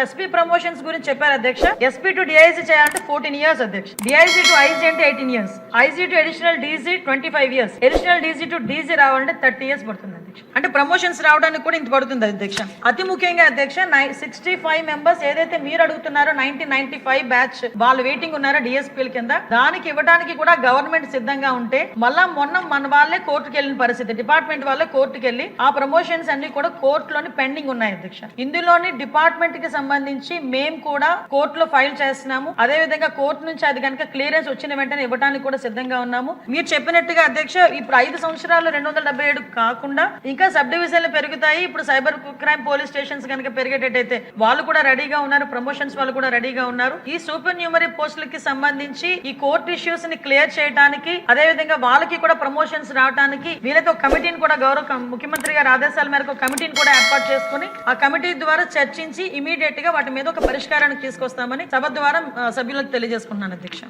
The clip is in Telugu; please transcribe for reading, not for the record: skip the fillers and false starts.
ఎస్పీ ప్రమోషన్స్ గురించి చెప్పారు అధ్యక్ష. ఎస్పీ టు డిఐజీ చేయాలంటే 14 years అధ్యక్ష. డిఐజీ టు ఐజీ అంటే 18 years. IG to additional DG 25 years. Additional DG to DG రావాలంటే 30 years పడుతుంది అధ్యక్ష. అంటే ప్రమోషన్స్ రావడానికి కూడా ఇంత పడుతుంది అధ్యక్ష. అతి ముఖ్యంగా అధ్యక్ష 65 మెంబర్స్ ఏదైతే మీరు అడుగుతున్నారో 1995 బ్యాచ్ వాళ్ళు వెయిటింగ్ ఉన్నారో డిఎస్పీల కింద, దానికి ఇవ్వడానికి కూడా గవర్నమెంట్ సిద్ధంగా ఉంటే మళ్ళా మొన్న మన వాళ్ళే కోర్టుకు వెళ్ళిన పరిస్థితి, డిపార్ట్మెంట్ వాళ్ళే కోర్టుకు వెళ్ళి ఆ ప్రమోషన్స్ అన్ని కూడా కోర్టులోని పెండింగ్ ఉన్నాయి అధ్యక్ష. ఇందులోని డిపార్ట్మెంట్ కి సంబంధించి మేము కూడా కోర్టులో ఫైల్ చేస్తున్నాము. అదే విధంగా కోర్టు నుంచి అది కనుక క్లియరెన్స్ వచ్చిన వెంటనే ఇవ్వడానికి కూడా సిద్ధంగా ఉన్నాము. మీరు చెప్పినట్టుగా అధ్యక్ష ఇప్పుడు 5 సంవత్సరాలు 277 కాకుండా ఇంకా సబ్ డివిజన్లు పెరుగుతాయి. ఇప్పుడు సైబర్ క్రైమ్ పోలీస్ స్టేషన్స్ కనుక పెరిగేటట్టయితే వాళ్ళు కూడా రెడీగా ఉన్నారు, ప్రమోషన్స్ వాళ్ళు కూడా రెడీగా ఉన్నారు. ఈ సూపర్ న్యూమరీ పోస్టులకి సంబంధించి ఈ కోర్టు ఇష్యూస్ ని క్లియర్ చేయడానికి, అదే విధంగా వాళ్ళకి కూడా ప్రమోషన్స్ రావడానికి వీళ్ళతో కమిటీని కూడా గౌరవ ముఖ్యమంత్రి గారి ఆదేశాల మేరకు కమిటీని కూడా ఏర్పాటు చేసుకుని ఆ కమిటీ ద్వారా చర్చించి ఇమీడియట్ గా వాటి మీద ఒక పరిష్కారానికి తీసుకొస్తామని సభ ద్వారా సభ్యులకు తెలియజేసుకుంటున్నాను అధ్యక్ష.